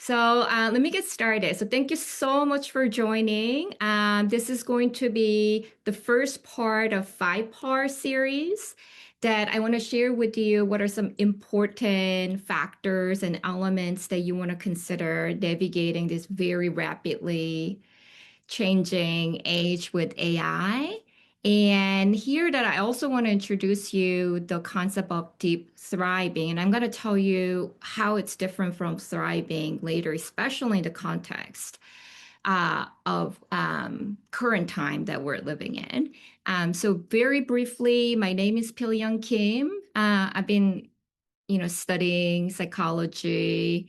Let me get started. So thank you so much for joining. This is going to be the first part of five-part series that I want to share with you what are some important factors and elements that you want to consider navigating this very rapidly changing age with AI. And here that I also want to introduce you the concept of deep thriving. And I'm going to tell you how it's different from thriving later, especially in the context of current time that we're living in. So very briefly, my name is Pilyoung Kim. I've been studying psychology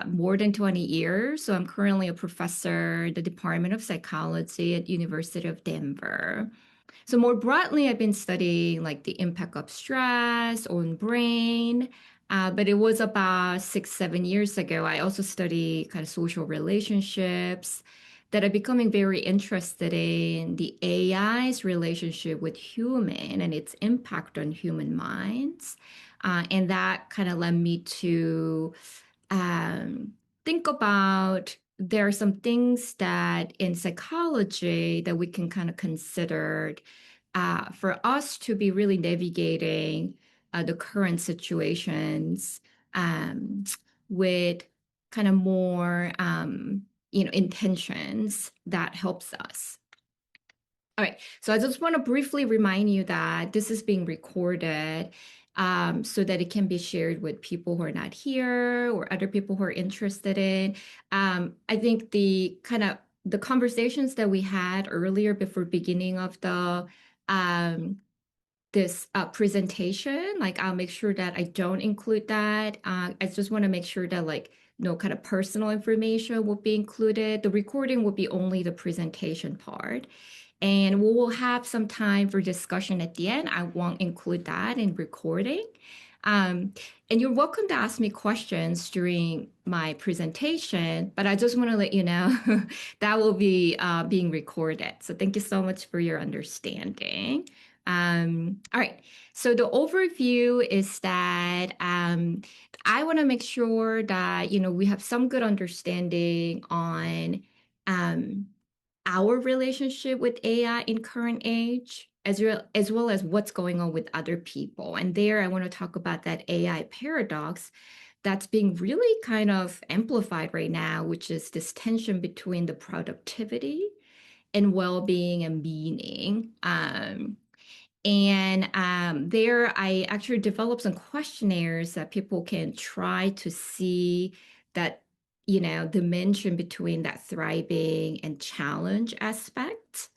more than 20 years. So I'm currently a professor in the Department of Psychology at University of Denver. So more broadly, I've been studying like the impact of stress on brain. But it was about 6, 7 years ago. I also studied kind of social relationships that are becoming very interested in the AI's relationship with human and its impact on human minds. And that kind of led me to think about there are some things that in psychology that we can kind of consider for us to be really navigating the current situations um, with kind of more intentions that helps us. All right, so I just want to briefly remind you that this is being recorded so that it can be shared with people who are not here or other people who are interested in. I think the conversations that we had earlier before beginning of the um, this presentation, like I'll make sure that I don't include that. I just want to make sure that like no kind of personal information will be included. The recording will be only the presentation part. And we will have some time for discussion at the end. I won't include that in recording. Um, and you're welcome to ask me questions during my presentation, but I just want to let you know that will be being recorded. So thank you so much for your understanding. All right. So the overview is that I want to make sure that we have some good understanding on um, our relationship with AI in current age, as well as what's going on with other people. And there, I want to talk about that AI paradox that's being really kind of amplified right now, which is this tension between the productivity and well-being and meaning. And there, I actually developed some questionnaires that people can try to see that, dimension between that thriving and challenge aspect.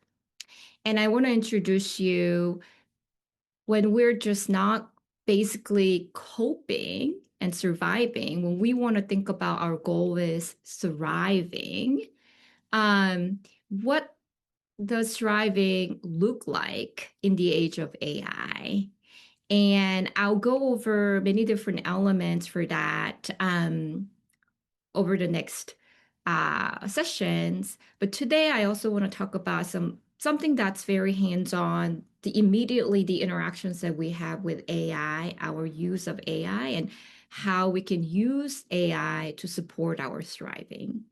And I want to introduce you when we're just not basically coping and surviving, when we want to think about our goal is thriving, what does thriving look like in the age of AI? And I'll go over many different elements for that over the next sessions. But today, I also want to talk about something that's very hands-on, the interactions that we have with AI, our use of AI, and how we can use AI to support our thriving.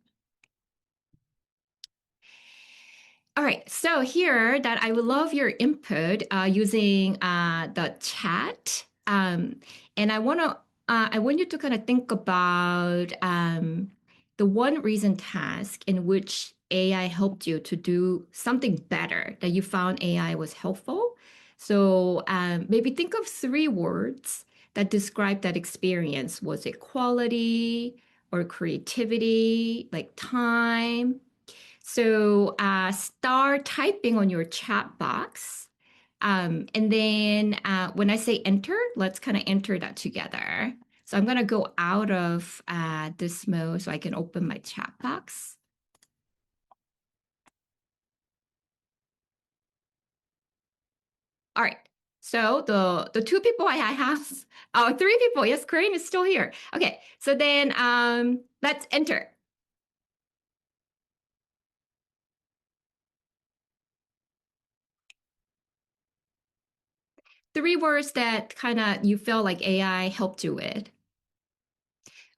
All right, so here that I would love your input using the chat, and I want you to kind of think about the one reason task in which AI helped you to do something better that you found AI was helpful. So maybe think of 3 words that describe that experience. Was it quality or creativity, like time? So start typing on your chat box. And then when I say enter, let's kind of enter that together. So I'm going to go out of this mode so I can open my chat box. All right. So the 2 people I have, 3 people. Yes, Corinne is still here. Okay. So then let's enter. 3 words that kind of you feel like AI helped you with.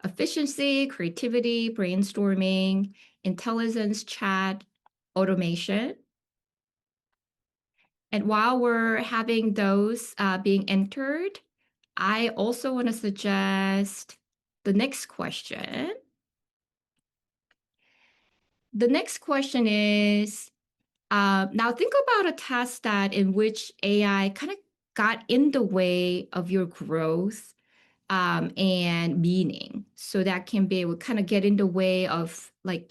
efficiency, creativity, brainstorming, intelligence, chat, automation. And while we're having those being entered, I also want to suggest the next question. The next question is now think about a task that in which AI kind of got in the way of your growth and meaning. So that can be, would kind of get in the way of like,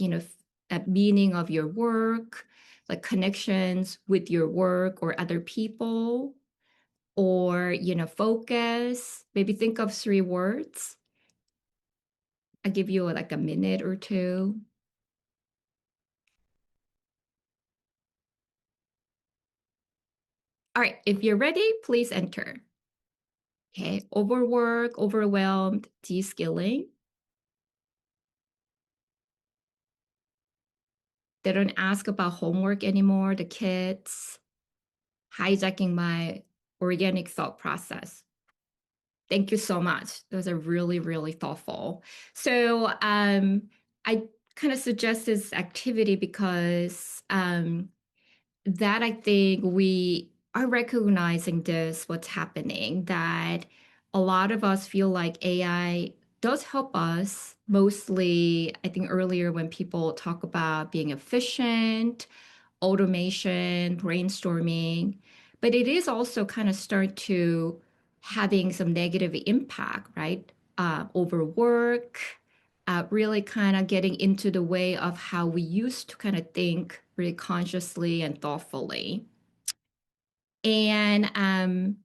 that meaning of your work, like connections with your work or other people, or, focus. Maybe think of 3 words. I'll give you like a minute or two. All right, if you're ready, please enter. Okay, overwork, overwhelmed, de-skilling. They don't ask about homework anymore, the kids, hijacking my organic thought process. Thank you so much. Those are really, really thoughtful. So I kind of suggest this activity because that I think we are recognizing this, what's happening, that a lot of us feel like AI does help us mostly. I think earlier when people talk about being efficient, automation, brainstorming, but it is also kind of start to having some negative impact, right? Overwork, really kind of getting into the way of how we used to kind of think really consciously and thoughtfully. And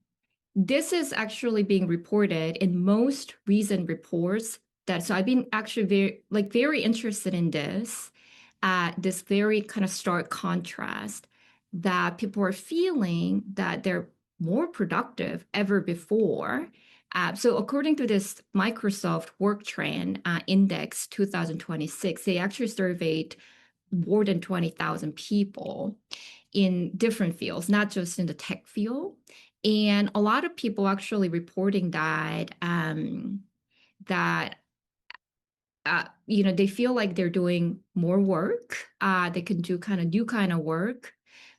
this is actually being reported in most recent reports that, so I've been actually very interested in this very kind of stark contrast that people are feeling that they're more productive ever before. So according to this Microsoft Work Trend Index 2026, they actually surveyed more than 20,000 people in different fields, not just in the tech field. And a lot of people actually reporting that they feel like they're doing more work. They can do kind of new kind of work,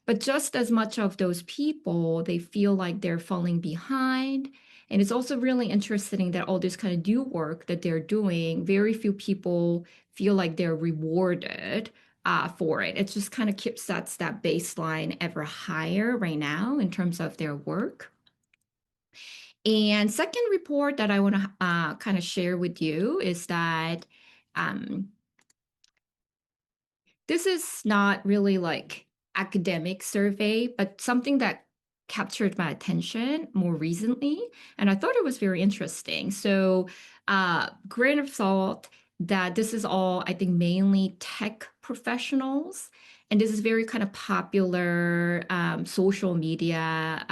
but just as much of those people, they feel like they're falling behind. And it's also really interesting that all this kind of new work that they're doing, very few people feel like they're rewarded for it. It just kind of keeps sets that baseline ever higher right now in terms of their work. And second report that I want to kind of share with you is that um, this is not really like academic survey, but something that captured my attention more recently, and I thought it was very interesting. So, grain of thought that this is all, I think, mainly tech professionals, and this is very kind of popular social media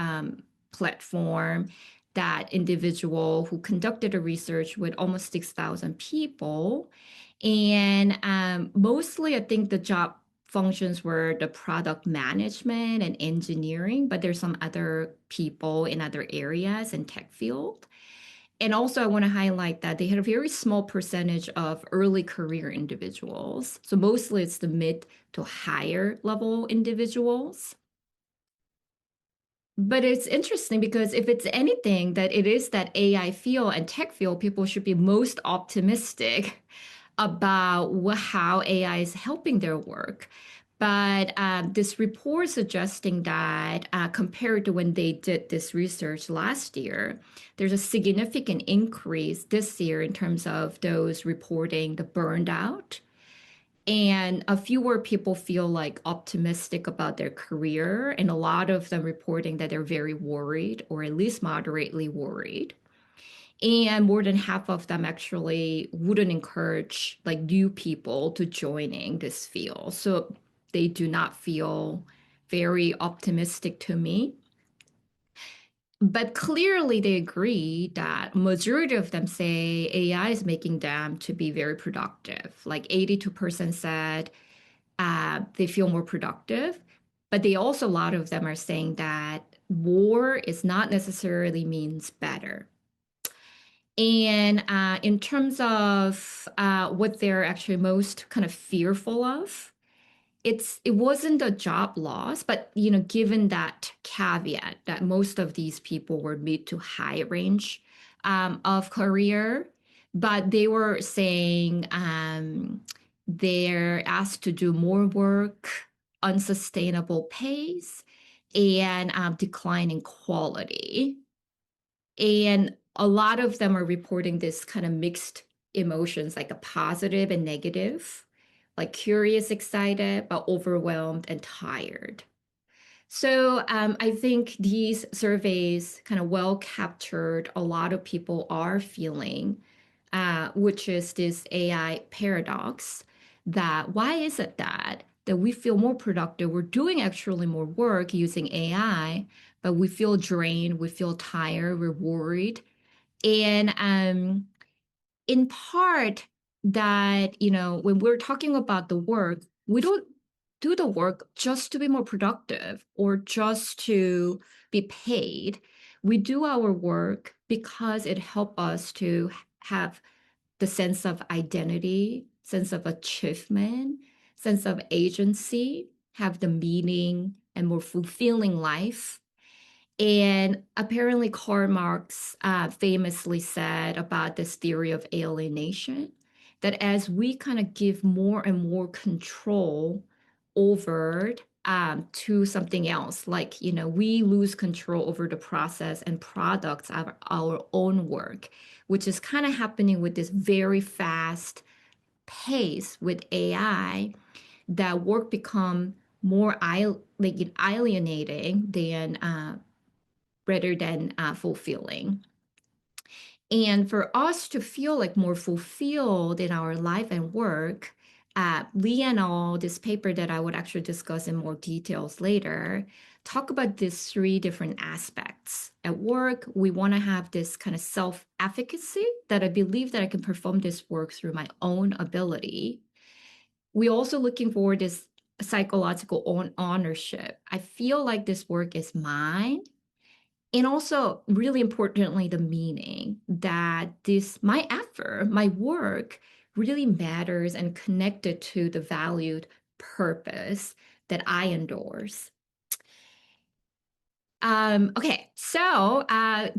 platform. That individual who conducted a research with almost 6,000 people, and mostly, I think the job functions were the product management and engineering, but there's some other people in other areas in tech field. And also, I want to highlight that they had a very small percentage of early career individuals. So mostly it's the mid to higher level individuals. But it's interesting because if it's anything that it is that AI field and tech field, people should be most optimistic about how AI is helping their work. But this report suggesting that compared to when they did this research last year, there's a significant increase this year in terms of those reporting the burned out. And a fewer people feel like optimistic about their career, and a lot of them reporting that they're very worried or at least moderately worried. And more than half of them actually wouldn't encourage like new people to joining this field. So they do not feel very optimistic to me. But clearly they agree that majority of them say AI is making them to be very productive. Like 82% said they feel more productive. But they also, a lot of them are saying that more is not necessarily means better. And in terms of what they're actually most kind of fearful of, it wasn't a job loss, but given that caveat that most of these people were mid to high range of career, but they were saying they're asked to do more work, unsustainable pace, and declining quality. And a lot of them are reporting this kind of mixed emotions, like a positive and negative, like curious, excited, but overwhelmed and tired. So I think these surveys kind of well captured a lot of people are feeling, which is this AI paradox that why is it that we feel more productive? We're doing actually more work using AI, but we feel drained, we feel tired, we're worried. And in part that, when we're talking about the work, we don't do the work just to be more productive or just to be paid. We do our work because it helps us to have the sense of identity, sense of achievement, sense of agency, have the meaning and more fulfilling life. And apparently, Karl Marx famously said about this theory of alienation that as we kind of give more and more control over to something else, like, we lose control over the process and products of our own work, which is kind of happening with this very fast pace with AI, that work become more like alienating than rather than fulfilling. And for us to feel like more fulfilled in our life and work, Lee and all, this paper that I would actually discuss in more details later, talk about these three different aspects. At work, we want to have this kind of self-efficacy that I believe that I can perform this work through my own ability. We also looking for this psychological ownership. I feel like this work is mine, and also really importantly the meaning that this my effort, my work really matters and connected to the valued purpose that I endorse. Okay, so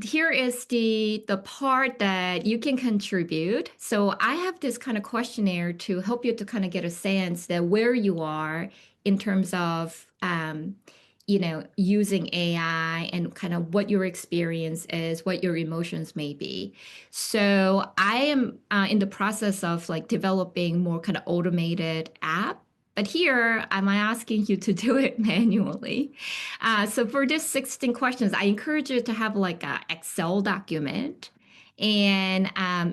here is the part that you can contribute. So I have this kind of questionnaire to help you to kind of get a sense that where you are in terms of using AI and kind of what your experience is, what your emotions may be. So I am in the process of like developing more kind of automated app. But here, am I asking you to do it manually? So for this 16 questions, I encourage you to have like a Excel document and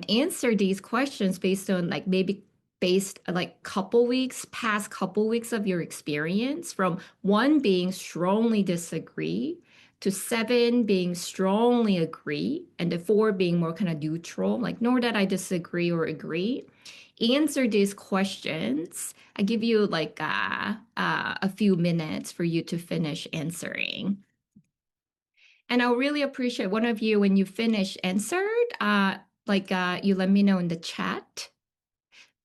answer these questions based on like maybe based like past couple weeks of your experience, from one being strongly disagree to seven being strongly agree, and the four being more kind of neutral, like nor that I disagree or agree. Answer these questions. I give you like a few minutes for you to finish answering. And I'll really appreciate one of you when you finish answered, you let me know in the chat.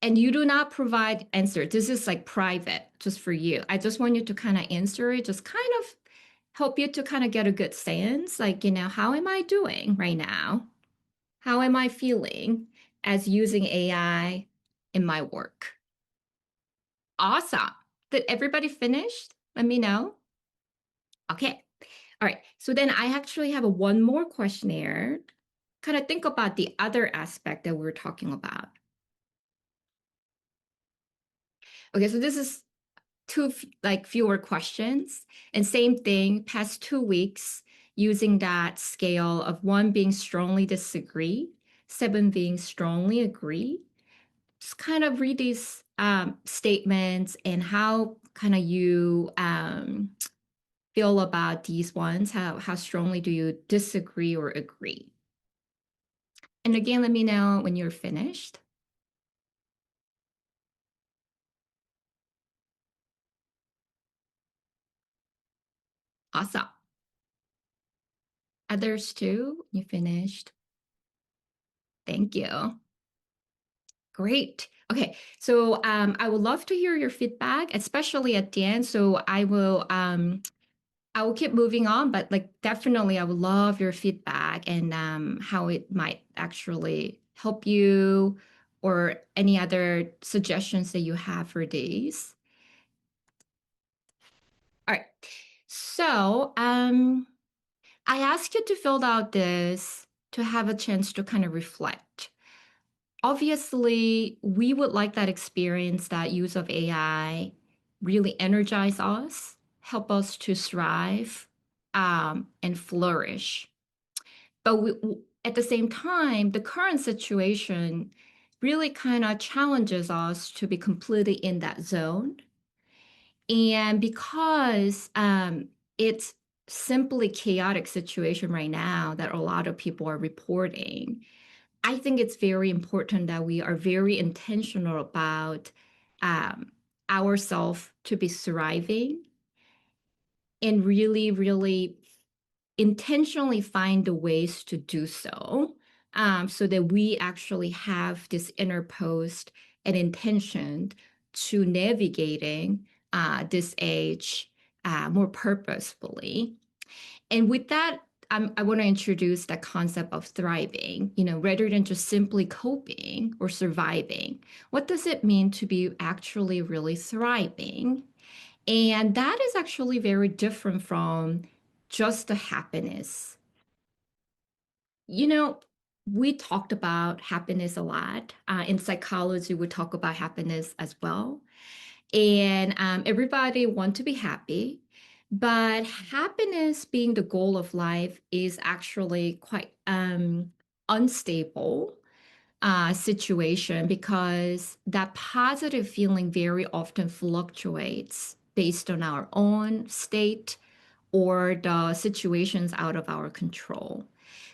And you do not provide answer. This is like private, just for you. I just want you to kind of answer it, just kind of help you to kind of get a good sense, like, how am I doing right now? How am I feeling as using AI in my work? Awesome. Did everybody finish? Let me know. Okay. All right. So then I actually have one more questionnaire. Kind of think about the other aspect that we're talking about. Okay, so this is like fewer questions, and same thing, past 2 weeks, using that scale of one being strongly disagree, seven being strongly agree. Just kind of read these statements and how kind of you feel about these ones. How strongly do you disagree or agree? And again, let me know when you're finished. Awesome. Others too, you finished. Thank you. Great. Okay, so I would love to hear your feedback, especially at the end. So I will keep moving on, but like definitely I would love your feedback and how it might actually help you or any other suggestions that you have for these. All right. So I asked you to fill out this to have a chance to kind of reflect. Obviously, we would like that experience, that use of AI really energize us, help us to thrive and flourish. But at the same time, the current situation really kind of challenges us to be completely in that zone. And because it's simply chaotic situation right now that a lot of people are reporting, I think it's very important that we are very intentional about um, ourselves to be thriving and really, really intentionally find the ways to do so, so that we actually have this inner post and intention to navigating this age more purposefully. And with that, I want to introduce the concept of thriving, rather than just simply coping or surviving. What does it mean to be actually really thriving? And that is actually very different from just the happiness. You know, we talked about happiness a lot. In psychology, we talk about happiness as well. And everybody want to be happy, but happiness being the goal of life is actually quite unstable situation, because that positive feeling very often fluctuates based on our own state or the situations out of our control.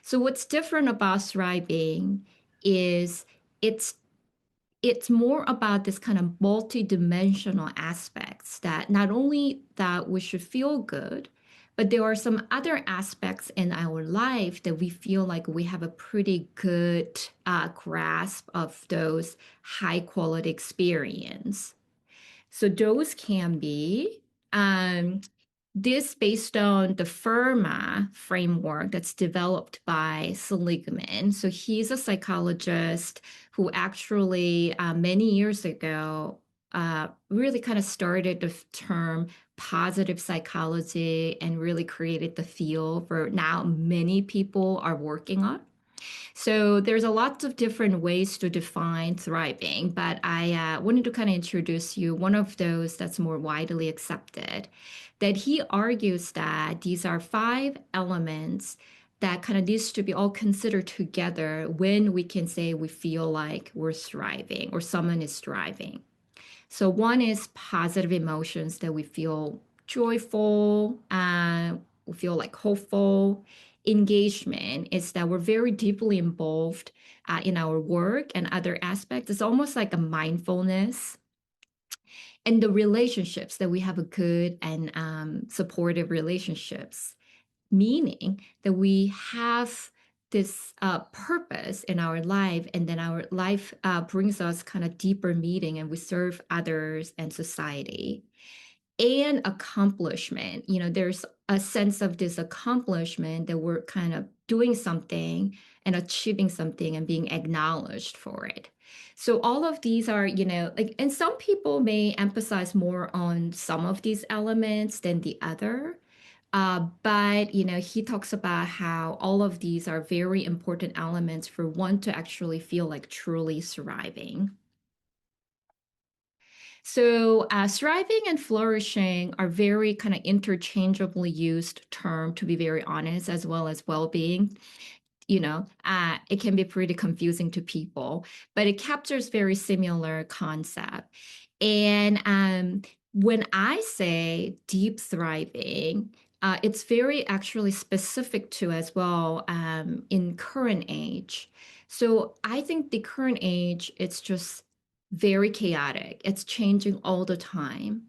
So what's different about thriving is it's it's more about this kind of multi-dimensional aspects, that not only that we should feel good, but there are some other aspects in our life that we feel like we have a pretty good grasp of those high quality experience. So those can be um, this based on the FIRMA framework that's developed by Seligman. So he's a psychologist who actually many years ago really kind of started the term positive psychology and really created the field where now many people are working on. So there's a lot of different ways to define thriving, but I wanted to kind of introduce you one of those that's more widely accepted. That he argues that these are five elements that kind of needs to be all considered together when we can say we feel like we're thriving or someone is thriving. So one is positive emotions, that we feel joyful, we feel like hopeful. Engagement is that we're very deeply involved in our work and other aspects. It's almost like a mindfulness. And the relationships, that we have a good and supportive relationships, meaning that we have this purpose in our life, and then our life brings us kind of deeper meaning, and we serve others and society. And accomplishment, there's a sense of this accomplishment, that we're kind of doing something and achieving something and being acknowledged for it. So all of these are, like, and some people may emphasize more on some of these elements than the other. But he talks about how all of these are very important elements for one to actually feel like truly thriving. So, thriving and flourishing are very kind of interchangeably used term, to be very honest, as well as well-being. It can be pretty confusing to people, but it captures very similar concept. And when I say deep thriving, it's very actually specific to as well in current age. So I think the current age, it's just very chaotic. It's changing all the time.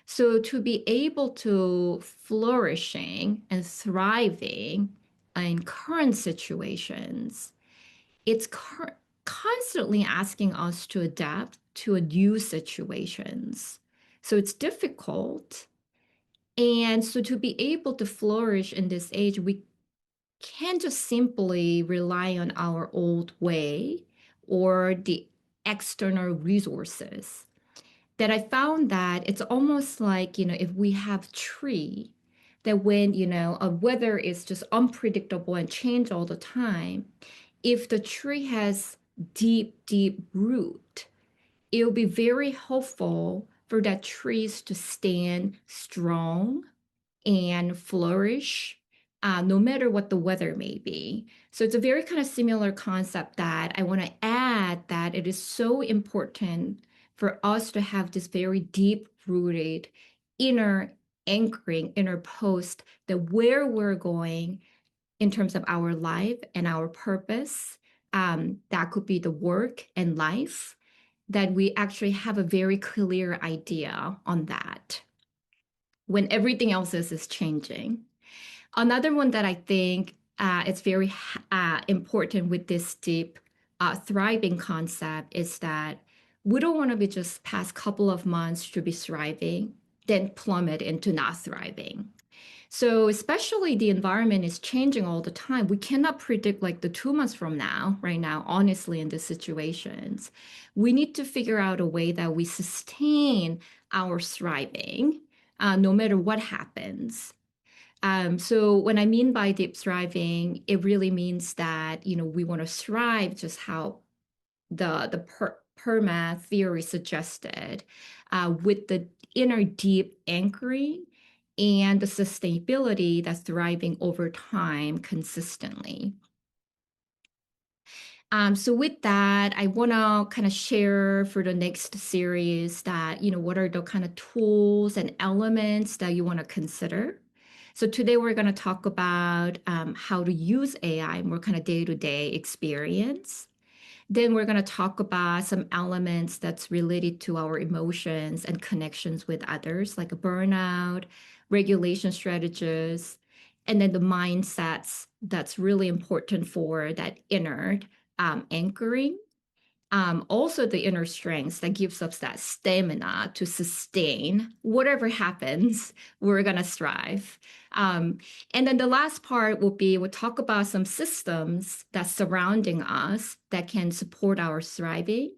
So to be able to flourishing and thriving in current situations, it's constantly asking us to adapt to a new situations. So it's difficult. And so to be able to flourish in this age, we can't just simply rely on our old way or the external resources. That I found that it's almost like, if we have tree, that when, a weather is just unpredictable and change all the time, if the tree has deep, deep root, it will be very helpful for that trees to stand strong and flourish, no matter what the weather may be. So it's a very kind of similar concept that I want to add that it is so important for us to have this very deep rooted inner anchoring, inner post that where we're going in terms of our life and our purpose, that could be the work and life, that we actually have a very clear idea on that when everything else is changing. Another one that I think is very important with this deep thriving concept is that we don't want to be just past couple of months to be thriving, then plummet into not thriving. So especially the environment is changing all the time. We cannot predict like the 2 months from now, right now, honestly, in these situations. We need to figure out a way that we sustain our thriving, no matter what happens. So when I mean by deep thriving, it really means that, we want to thrive just how the perma theory suggested, with the inner deep anchoring and the sustainability that's thriving over time consistently. So with that, I want to kind of share for the next series that, what are the kind of tools and elements that you want to consider. So today we're going to talk about how to use AI more kind of day-to-day experience. Then we're going to talk about some elements that's related to our emotions and connections with others, like a burnout, regulation strategies, and then the mindsets that's really important for that inner anchoring. Also the inner strength that gives us that stamina to sustain whatever happens, we're going to strive. And then the last part will be, we'll talk about some systems that's surrounding us that can support our thriving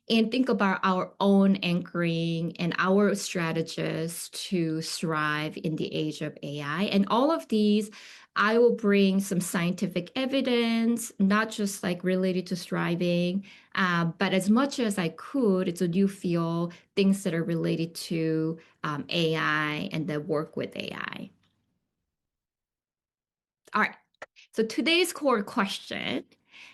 and think about our own anchoring and our strategies to thrive in the age of AI. And all of these, I will bring some scientific evidence, not just like related to thriving, but as much as I could, it's a new field, things that are related to AI and the work with AI. All right. So today's core question,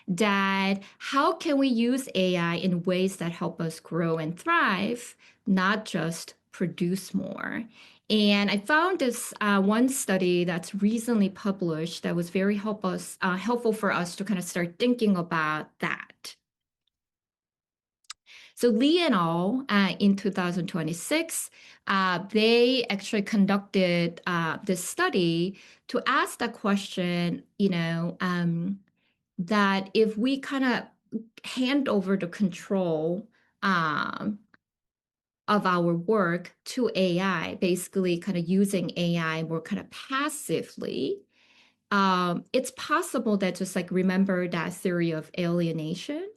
that how can we use AI in ways that help us grow and thrive, not just produce more? And I found this one study that's recently published that was very helpful for us to kind of start thinking about that. So Lee et al. In 2026, they actually conducted this study to ask the question, that if we kind of hand over the control of our work to AI, basically kind of using AI more kind of passively, it's possible that, just like remember that theory of alienation,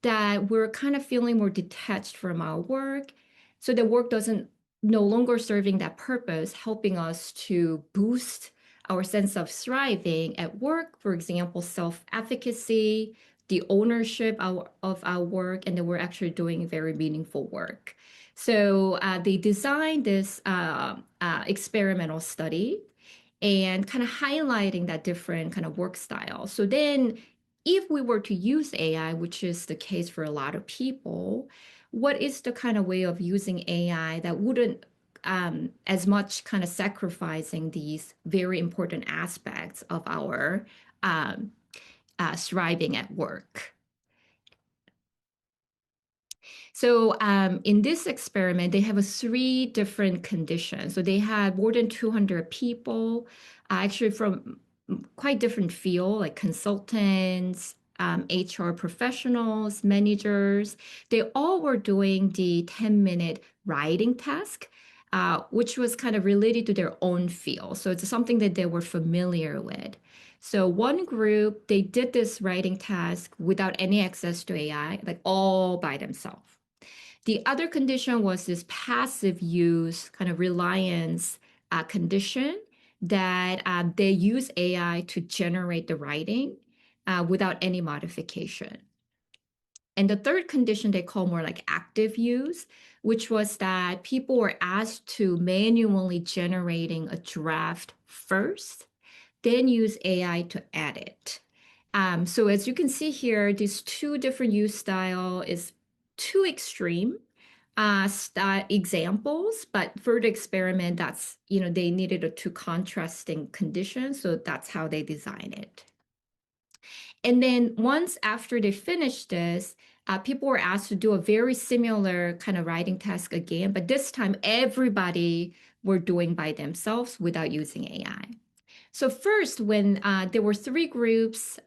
that we're kind of feeling more detached from our work. So the work doesn't no longer serving that purpose, helping us to boost our sense of thriving at work, for example, self-efficacy, the ownership of our work, and that we're actually doing very meaningful work. So they designed this experimental study and kind of highlighting that different kind of work style. So then if we were to use AI, which is the case for a lot of people, what is the kind of way of using AI that wouldn't as much kind of sacrificing these very important aspects of our thriving at work? So in this experiment, they have 3 different conditions. So they had more than 200 people, actually from quite different field, like consultants, HR professionals, managers, they all were doing the 10-minute writing task, which was kind of related to their own field. So it's something that they were familiar with. So one group, they did this writing task without any access to AI, like all by themselves. The other condition was this passive use kind of reliance condition that they use AI to generate the writing without any modification. And the third condition they call more like active use, which was that people were asked to manually generating a draft first, then use AI to edit. So as you can see here, these two different use style is two extreme examples, but for the experiment, that's, they needed a two contrasting conditions, so that's how they designed it. And then once after they finished this, people were asked to do a very similar kind of writing task again, but this time everybody were doing by themselves without using AI. So first, when there were three groups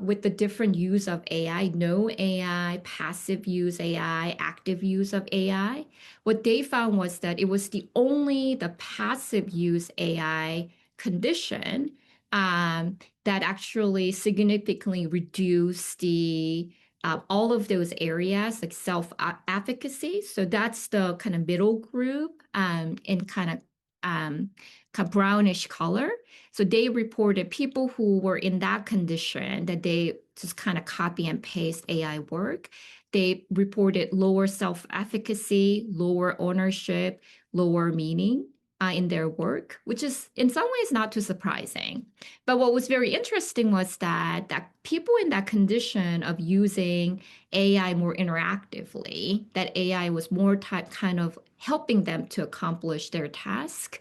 with the different use of AI, no AI, passive use AI, active use of AI, what they found was that it was only the passive use AI condition that actually significantly reduced the all of those areas like self-efficacy. So that's the kind of middle group in kind of brownish color. So they reported people who were in that condition that they just kind of copy and paste AI work. They reported lower self-efficacy, lower ownership, lower meaning in their work, which is in some ways not too surprising. But what was very interesting was that people in that condition of using AI more interactively, that AI was more kind of helping them to accomplish their task,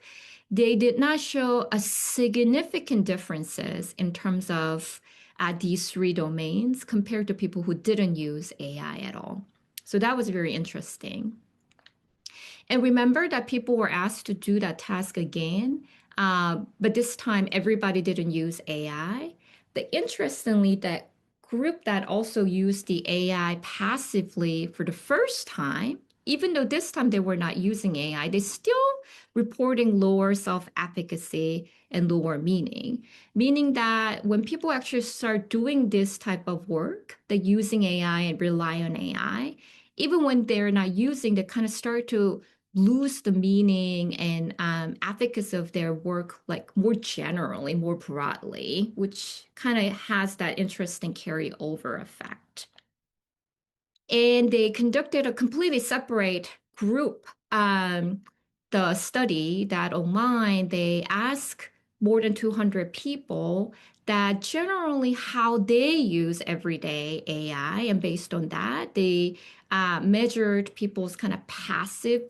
they did not show a significant differences in terms of these three domains compared to people who didn't use AI at all. So that was very interesting. And remember that people were asked to do that task again, but this time everybody didn't use AI. But interestingly, that group that also used the AI passively for the first time, even though this time they were not using AI, they still reporting lower self-efficacy and lower meaning, meaning that when people actually start doing this type of work, that using AI and rely on AI, even when they're not using, they kind of start to lose the meaning and efficacy of their work, like more generally, more broadly, which kind of has that interesting carryover effect. And they conducted a completely separate group. The study that online, they asked more than 200 people that generally how they use everyday AI. And based on that, they measured people's kind of passive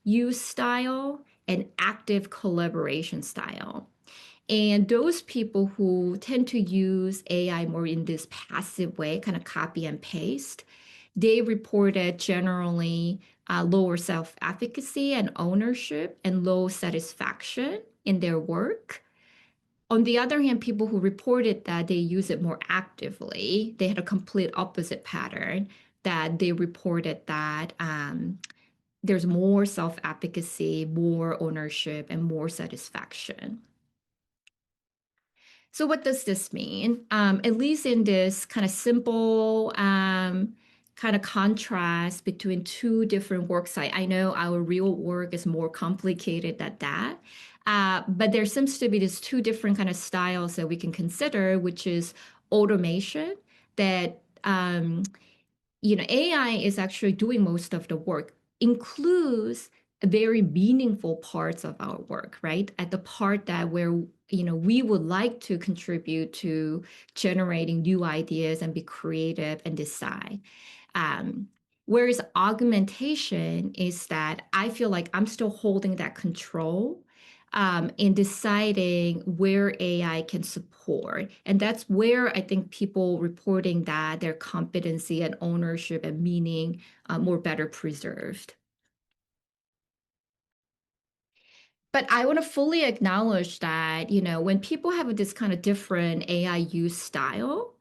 use style and active collaboration style. And those people who tend to use AI more in this passive way, kind of copy and paste, they reported generally lower self-efficacy and ownership and low satisfaction in their work. On the other hand, people who reported that they use it more actively, they had a complete opposite pattern, that they reported that there's more self-efficacy, more ownership, and more satisfaction. So what does this mean? At least in this kind of simple kind of contrast between two different work sites. I know our real work is more complicated than that. But there seems to be these two different kind of styles that we can consider, which is automation that AI is actually doing most of the work, includes very meaningful parts of our work, right? At the part that where we would like to contribute to generating new ideas and be creative and decide. Whereas augmentation is that I feel like I'm still holding that control in deciding where AI can support. And that's where I think people reporting that their competency and ownership and meaning more better preserved. But I want to fully acknowledge that, when people have this kind of different AI use style,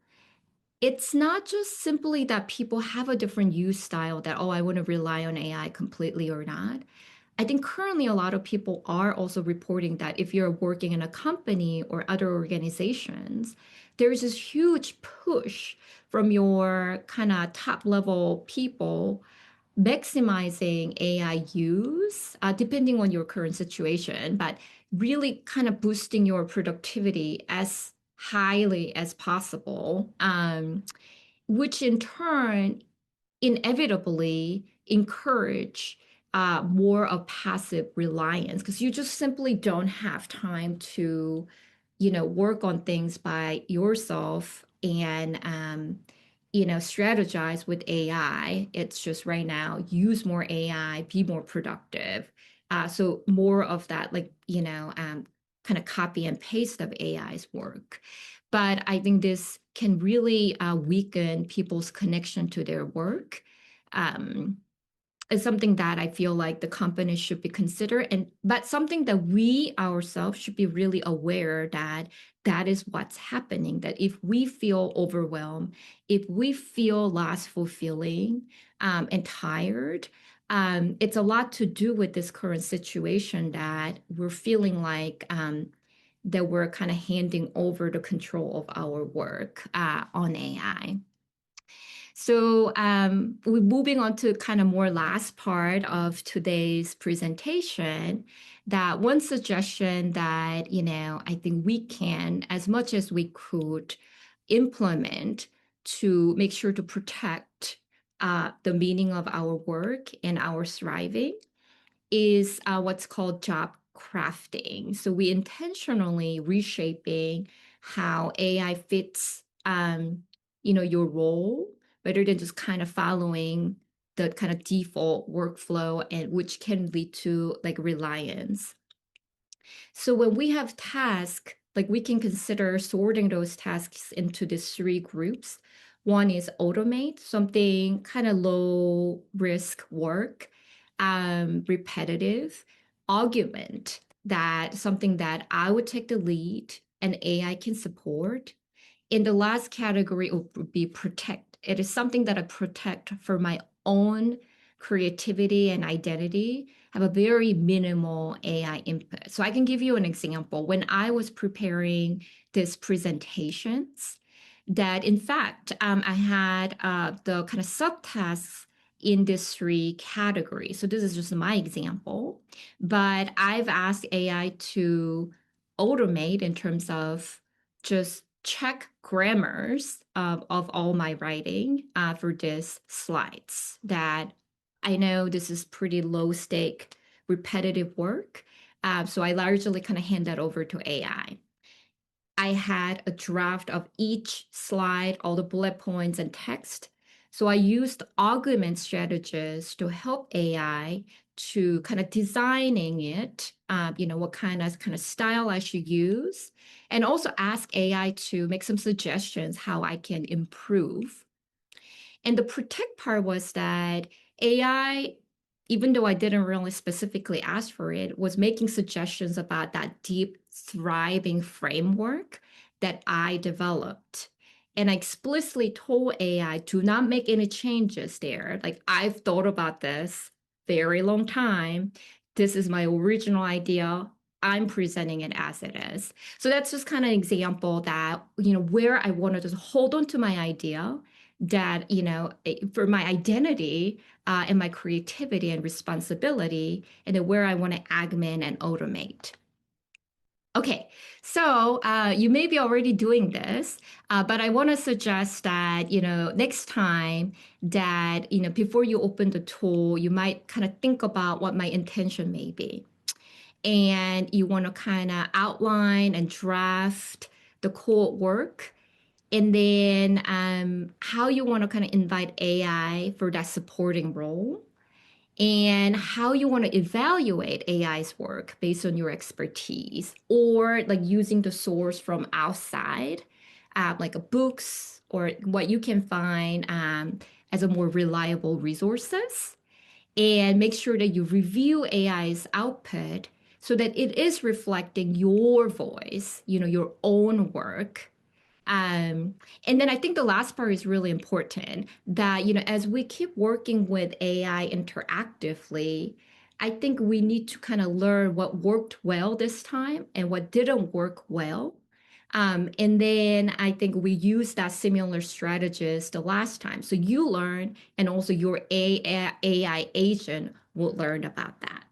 it's not just simply that people have a different use style that, oh, I want to rely on AI completely or not. I think currently a lot of people are also reporting that if you're working in a company or other organizations, there's this huge push from your kind of top level people maximizing AI use, depending on your current situation, but really kind of boosting your productivity as highly as possible, which in turn inevitably encourage more of passive reliance because you just simply don't have time to, work on things by yourself and, strategize with AI. It's just right now, use more AI, be more productive. So more of that, like, kind of copy and paste of AI's work. But I think this can really weaken people's connection to their work. Um, it's something that I feel like the company should be considered, and but something that we ourselves should be really aware that that is what's happening. That if we feel overwhelmed, if we feel less fulfilling and tired, it's a lot to do with this current situation that we're feeling like that we're kind of handing over the control of our work on AI. So we're moving on to kind of more last part of today's presentation. That one suggestion that, I think we can, as much as we could, implement to make sure to protect the meaning of our work and our thriving is what's called job crafting. So we intentionally reshaping how AI fits, your role, rather than just kind of following the kind of default workflow, and which can lead to like reliance. So when we have tasks, like we can consider sorting those tasks into these three groups. One is automate, something kind of low risk work, repetitive, augment, that something that I would take the lead and AI can support. In the last category would be protect. It is something that I protect for my own creativity and identity, have a very minimal AI input. So I can give you an example. When I was preparing these presentations, that in fact, I had the kind of subtasks in these three categories. So this is just my example, but I've asked AI to automate in terms of just check grammars of all my writing for these slides that I know this is pretty low stake, repetitive work. So I largely kind of hand that over to AI. I had a draft of each slide, all the bullet points and text. So I used augment strategies to help AI to kind of designing it, what kind of style I should use, and also ask AI to make some suggestions how I can improve. And the protect part was that AI, even though I didn't really specifically ask for it, was making suggestions about that deep, thriving framework that I developed. And I explicitly told AI to not make any changes there. Like, I've thought about this very long time. This is my original idea. I'm presenting it as it is. So that's just kind of an example that, where I want to just hold on to my idea that, for my identity and my creativity and responsibility, and then where I want to augment and automate. Okay, so you may be already doing this, but I want to suggest that, next time that, before you open the tool, you might kind of think about what my intention may be. And you want to kind of outline and draft the core work, and then how you want to kind of invite AI for that supporting role, and how you want to evaluate AI's work based on your expertise, or like using the source from outside, like a books or what you can find as a more reliable resources, and make sure that you review AI's output so that it is reflecting your voice, your own work, Um, and then I think the last part is really important that, as we keep working with AI interactively, I think we need to kind of learn what worked well this time and what didn't work well. And then I think we use that similar strategies the last time. So you learn, and also your AI agent will learn about that.